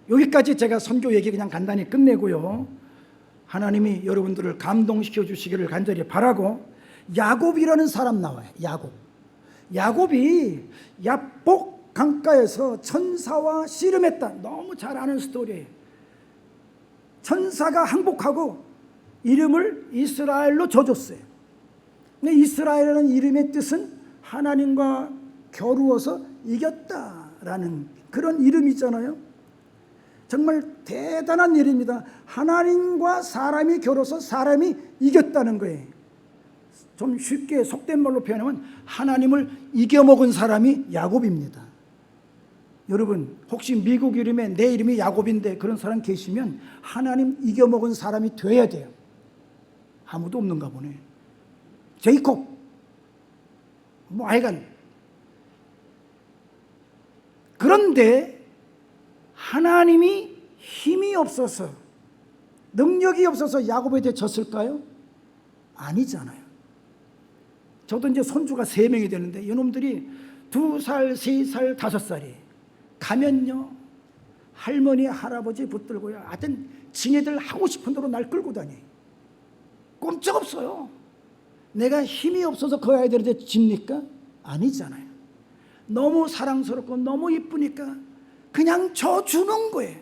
B: 여기까지 제가 선교 얘기 그냥 간단히 끝내고요. 하나님이 여러분들을 감동시켜 주시기를 간절히 바라고, 야곱이라는 사람 나와요. 야곱이 야복 강가에서 천사와 씨름했다. 너무 잘 아는 스토리예요. 천사가 항복하고 이름을 이스라엘로 줘줬어요. 근데 이스라엘이라는 이름의 뜻은 하나님과 겨루어서 이겼다라는 그런 이름이잖아요. 정말 대단한 일입니다. 하나님과 사람이 겨뤄서 사람이 이겼다는 거예요. 좀 쉽게 속된 말로 표현하면 하나님을 이겨먹은 사람이 야곱입니다. 여러분 혹시 미국 이름에 내 이름이 야곱인데 그런 사람 계시면 하나님 이겨먹은 사람이 돼야 돼요. 아무도 없는가 보네. 제이콥 하여간. 그런데 하나님이 힘이 없어서 능력이 없어서 야곱에게 졌을까요? 아니잖아요. 저도 이제 손주가 3명이 되는데 이놈들이 2살, 3살, 5살이 가면요 할머니, 할아버지 붙들고요 하여튼 지네들 하고 싶은 대로 날 끌고 다녀. 꼼짝없어요. 내가 힘이 없어서 그 아이들한테 집니까? 아니잖아요. 너무 사랑스럽고 너무 이쁘니까 그냥 저 주는 거예요.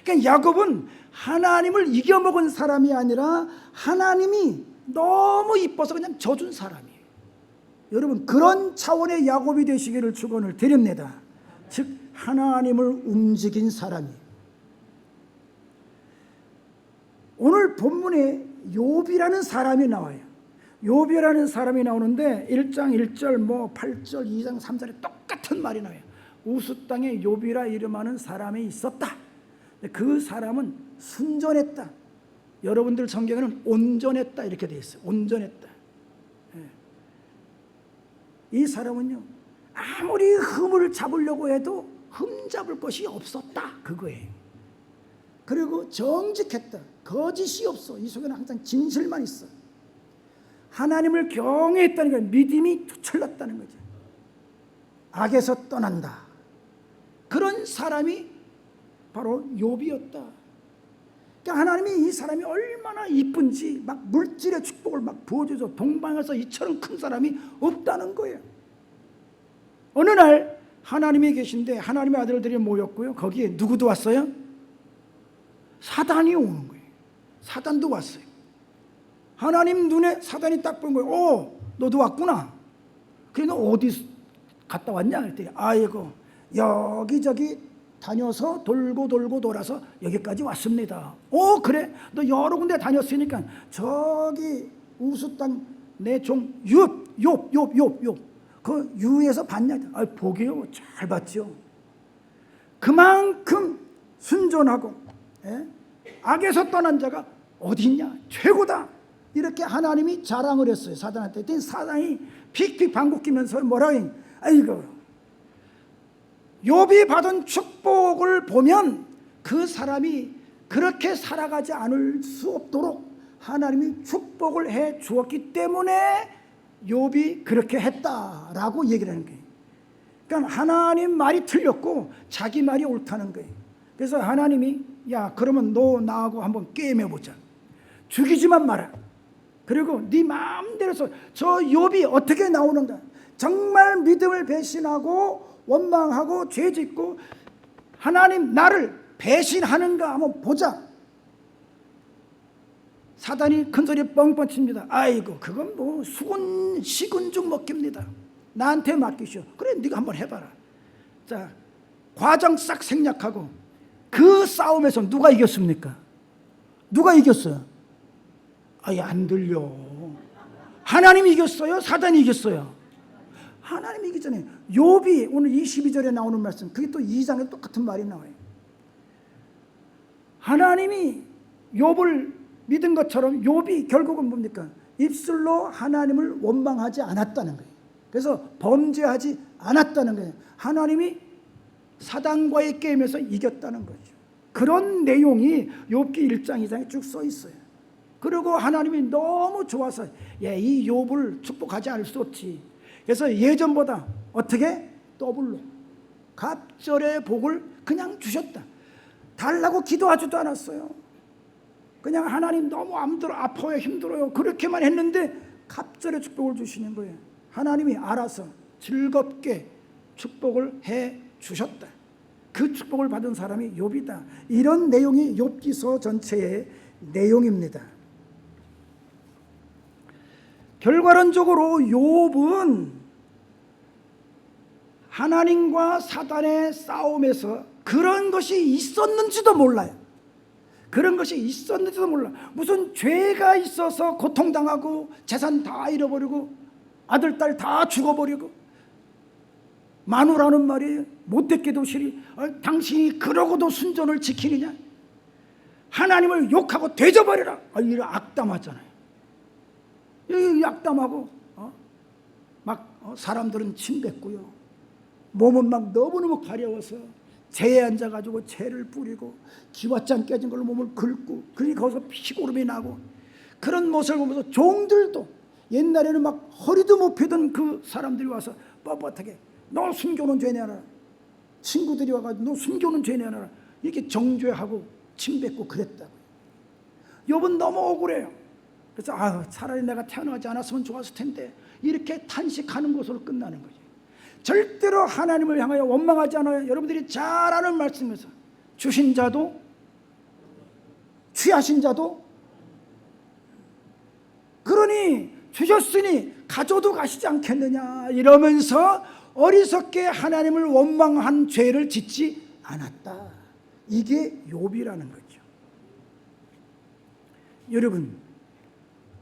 B: 그러니까 야곱은 하나님을 이겨먹은 사람이 아니라 하나님이 너무 이뻐서 그냥 져준 사람이에요. 여러분 그런 차원의 야곱이 되시기를 축원을 드립니다. 즉 하나님을 움직인 사람이에요. 오늘 본문에 욥이라는 사람이 나와요. 욥이라는 사람이 나오는데 1장 1절 8절 2장 3절에 똑같은 말이 나와요. 우스 땅에 욥이라 이름하는 사람이 있었다. 그 사람은 순전했다. 여러분들 성경에는 온전했다 이렇게 되어 있어요. 온전했다. 이 사람은요 아무리 흠을 잡으려고 해도 흠 잡을 것이 없었다 그거예요. 그리고 정직했다. 거짓이 없어. 이 속에는 항상 진실만 있어. 하나님을 경외했다는 게 믿음이 철났다는 거죠. 악에서 떠난다. 그런 사람이 바로 욥이었다. 그러니까 하나님이 이 사람이 얼마나 이쁜지 막 물질의 축복을 막 부어줘서 동방에서 이처럼 큰 사람이 없다는 거예요. 어느 날 하나님이 계신데 하나님의 아들들이 모였고요. 거기에 누구도 왔어요? 사단이 오는 거예요. 사단도 왔어요. 하나님 눈에 사단이 딱 보는 거예요. 너도 왔구나. 그래 너 어디 갔다 왔냐? 그랬더니 아이고 여기저기 다녀서 돌고 돌아서 여기까지 왔습니다. 그래? 너 여러 군데 다녔으니까 저기 우스 땅 내 종 욥 그 유에서 봤냐? 보게요. 잘 봤죠. 그만큼 순전하고 악에서 떠난 자가 어디 있냐? 최고다. 이렇게 하나님이 자랑을 했어요. 사단한테. 그랬더니 사단이 픽픽 방귀 뀌면서 뭐라고 해? 아이고 욥이 받은 축복을 보면 그 사람이 그렇게 살아가지 않을 수 없도록 하나님이 축복을 해 주었기 때문에 욥이 그렇게 했다라고 얘기를 하는 거예요. 그러니까 하나님 말이 틀렸고 자기 말이 옳다는 거예요. 그래서 하나님이 야 그러면 너 나하고 한번 게임해보자. 죽이지만 마라. 그리고 네 마음대로서 저 욥이 어떻게 나오는가. 정말 믿음을 배신하고 원망하고 죄짓고 하나님 나를 배신하는가 한번 보자. 사단이 큰소리 뻥뻥 칩니다. 아이고 그건 뭐 식은죽 먹깁니다. 나한테 맡기시오. 그래 네가 한번 해봐라. 자 과정 싹 생략하고 그 싸움에서 누가 이겼습니까? 누가 이겼어요? 아예 안 들려. 하나님이 이겼어요? 사단이 이겼어요? 하나님이 이기잖아요. 욥이 오늘 22절에 나오는 말씀 그게 또 2장에 똑같은 말이 나와요. 하나님이 욥을 믿은 것처럼 욥이 결국은 뭡니까? 입술로 하나님을 원망하지 않았다는 거예요. 그래서 범죄하지 않았다는 거예요. 하나님이 사단과의 게임에서 이겼다는 거죠. 그런 내용이 욥기 1장 2장에 쭉 써 있어요. 그리고 하나님이 너무 좋아서 이 욥을 축복하지 않을 수 없지. 그래서 예전보다 어떻게? 더블로 갑절의 복을 그냥 주셨다. 달라고 기도하지도 않았어요. 그냥 하나님 너무 아파요 힘들어요 그렇게만 했는데 갑절의 축복을 주시는 거예요. 하나님이 알아서 즐겁게 축복을 해 주셨다. 그 축복을 받은 사람이 욥이다. 이런 내용이 욥기서 전체의 내용입니다. 결과론적으로 욥은 하나님과 사단의 싸움에서 그런 것이 있었는지도 몰라요. 그런 것이 있었는지도 몰라. 무슨 죄가 있어서 고통당하고 재산 다 잃어버리고 아들 딸 다 죽어버리고 마누라는 말이 못됐게도 싫이 당신이 그러고도 순전을 지키느냐? 하나님을 욕하고 되져버려라. 이런 악담하잖아요. 이 악담하고 사람들은 침 뱉고요. 몸은 막 너무너무 가려워서 재에 앉아가지고 재를 뿌리고 기왓장 깨진 걸로 몸을 긁고 그러니 거기서 피고름이 나고 그런 모습을 보면서 종들도 옛날에는 막 허리도 못 펴던 그 사람들이 와서 뻣뻣하게 너 순교는 죄 내놔라. 친구들이 와가지고 너 순교는 죄 내놔라. 이렇게 정죄하고 침 뱉고 그랬다고요. 욥은 너무 억울해요. 그래서 차라리 내가 태어나지 않았으면 좋았을 텐데 이렇게 탄식하는 것으로 끝나는 거죠. 절대로 하나님을 향하여 원망하지 않아요. 여러분들이 잘 아는 말씀에서 주신 자도 취하신 자도 그러니 주셨으니 가져도 가시지 않겠느냐 이러면서 어리석게 하나님을 원망한 죄를 짓지 않았다. 이게 욥이라는 거죠. 여러분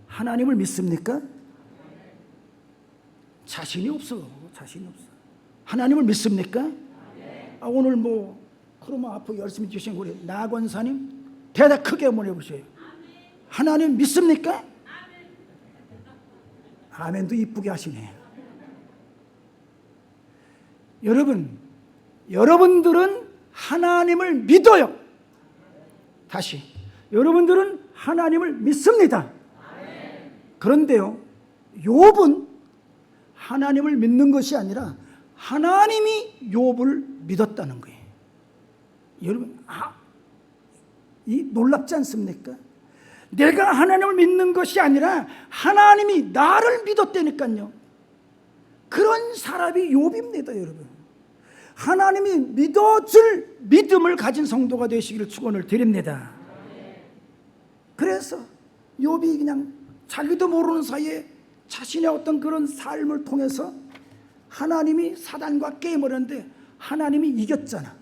B: 하나님을 믿습니까? 자신이 없어. 자신이 없어. 하나님을 믿습니까? 오늘 크로마 앞으로 열심히 주신 우리 나권사님 대답 크게 한번 해보세요. 하나님 믿습니까? 아멘도 이쁘게 하시네. 여러분들은 하나님을 믿어요. 다시 여러분들은 하나님을 믿습니다. 그런데요 욥은 하나님을 믿는 것이 아니라 하나님이 욥을 믿었다는 거예요. 여러분 이 놀랍지 않습니까? 내가 하나님을 믿는 것이 아니라 하나님이 나를 믿었다니까요. 그런 사람이 욥입니다. 여러분 하나님이 믿어줄 믿음을 가진 성도가 되시기를 축원을 드립니다. 그래서 욥이 그냥 자기도 모르는 사이에 자신의 어떤 그런 삶을 통해서 하나님이 사단과 게임을 하는데 하나님이 이겼잖아.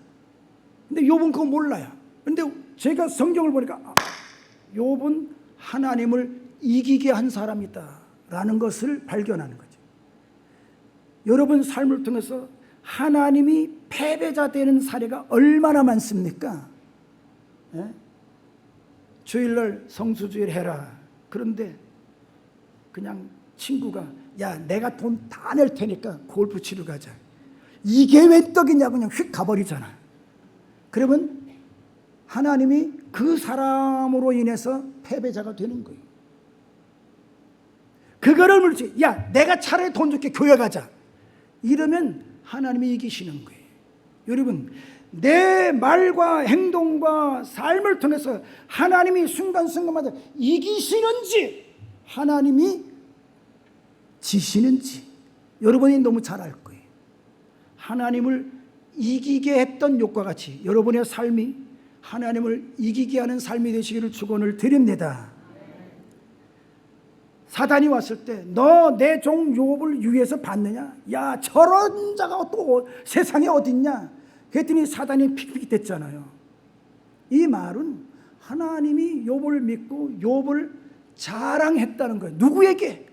B: 근데 욥은 그거 몰라요. 근데 제가 성경을 보니까 욥은 하나님을 이기게 한 사람이다 라는 것을 발견하는 거죠. 여러분 삶을 통해서 하나님이 패배자 되는 사례가 얼마나 많습니까? 주일날 성수주일 해라. 그런데 그냥 친구가 야 내가 돈 다 낼 테니까 골프 치러 가자. 이게 왜 떡이냐고 그냥 휙 가버리잖아. 그러면 하나님이 그 사람으로 인해서 패배자가 되는 거예요. 그거를 물지 야 내가 차라리 돈 줄게 교회 가자. 이러면 하나님이 이기시는 거예요. 여러분 내 말과 행동과 삶을 통해서 하나님이 순간순간마다 이기시는지 하나님이 지시는지 여러분이 너무 잘 알 거예요. 하나님을 이기게 했던 욥과 같이 여러분의 삶이 하나님을 이기게 하는 삶이 되시기를 축원을 드립니다. 사단이 왔을 때 너 내 종 욥을 위해서 봤느냐? 야 저런 자가 또 세상에 어딨냐? 그랬더니 사단이 픽픽 됐잖아요. 이 말은 하나님이 욥을 믿고 욥을 자랑했다는 거예요. 누구에게?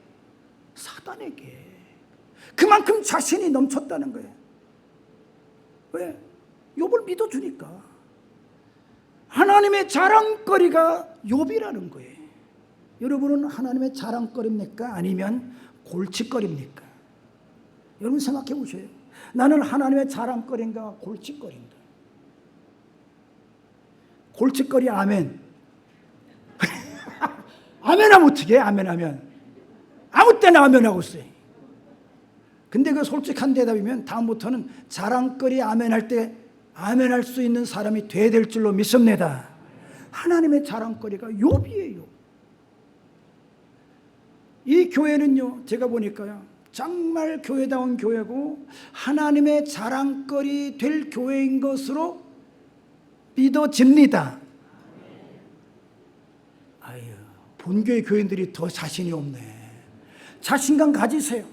B: 사단에게. 그만큼 자신이 넘쳤다는 거예요. 왜? 욥을 믿어주니까. 하나님의 자랑거리가 욥이라는 거예요. 여러분은 하나님의 자랑거리입니까? 아니면 골칫거리입니까? 여러분 생각해 보세요. 나는 하나님의 자랑거리인가 골칫거리인가? 골칫거리 아멘. 아멘하면 어떻게 해? 아멘하면 아무 때나 아멘하고 있어요. 근데 그 솔직한 대답이면 다음부터는 자랑거리 아멘할 때 아멘할 수 있는 사람이 돼야 될 줄로 믿습니다. 하나님의 자랑거리가 욥이에요. 이 교회는요 제가 보니까요 정말 교회다운 교회고 하나님의 자랑거리 될 교회인 것으로 믿어집니다. 아유, 본교회 교인들이 더 자신이 없네. 자신감 가지세요.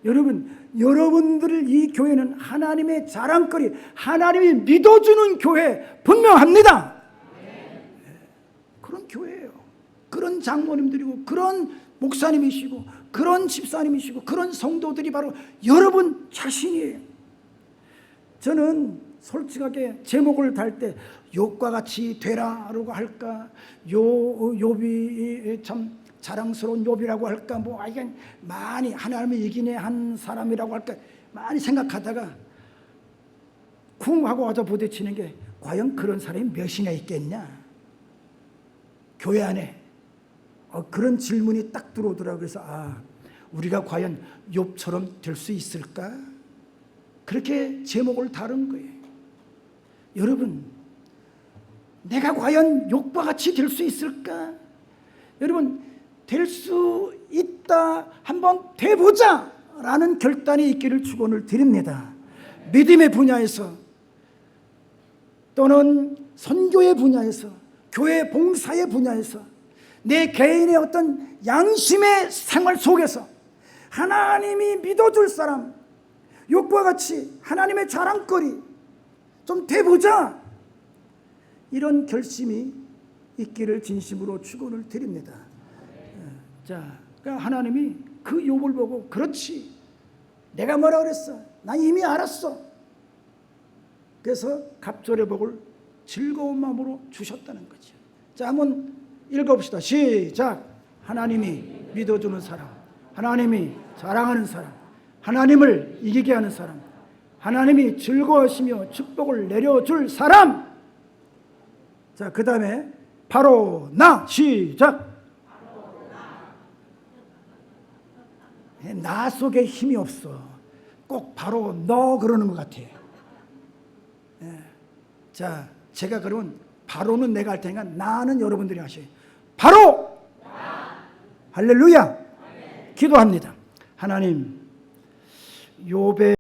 B: 여러분들을 이 교회는 하나님의 자랑거리, 하나님이 믿어주는 교회 분명합니다. 그런 교회예요. 그런 장로님들이고 그런 목사님이시고 그런 집사님이시고 그런 성도들이 바로 여러분 자신이에요. 저는 솔직하게 제목을 달 때 욥과 같이 되라라고 할까, 욥이 참 자랑스러운 욥이라고 할까, 이게 많이 하나님을 이기네 한 사람이라고 할까 많이 생각하다가 쿵 하고 와서 부딪히는 게 과연 그런 사람이 몇이나 있겠냐? 교회 안에 그런 질문이 딱 들어오더라고요. 그래서 우리가 과연 욥처럼 될 수 있을까? 그렇게 제목을 다룬 거예요. 여러분, 내가 과연 욥과 같이 될 수 있을까? 여러분, 될 수 있다, 한번 돼보자 라는 결단이 있기를 축원을 드립니다. 믿음의 분야에서 또는 선교의 분야에서, 교회 봉사의 분야에서, 내 개인의 어떤 양심의 생활 속에서 하나님이 믿어줄 사람, 욥과 같이 하나님의 자랑거리 좀 돼보자, 이런 결심이 있기를 진심으로 축원을 드립니다. 자, 그러니까 하나님이 그 욥을 보고 그렇지, 내가 뭐라 그랬어? 난 이미 알았어. 그래서 갑절의 복을 즐거운 마음으로 주셨다는 거죠. 자, 한번 읽어봅시다. 시작. 하나님이 믿어주는 사람, 하나님이 자랑하는 사람, 하나님을 이기게 하는 사람, 하나님이 즐거워하시며 축복을 내려줄 사람. 자, 그 다음에 바로 나. 시작. 나 속에 힘이 없어. 꼭 바로 너 그러는 것 같아. 자, 제가 그러면 바로는 내가 할 테니까 나는 여러분들이 하셔요. 바로 나. 할렐루야. 기도합니다. 하나님, 욥의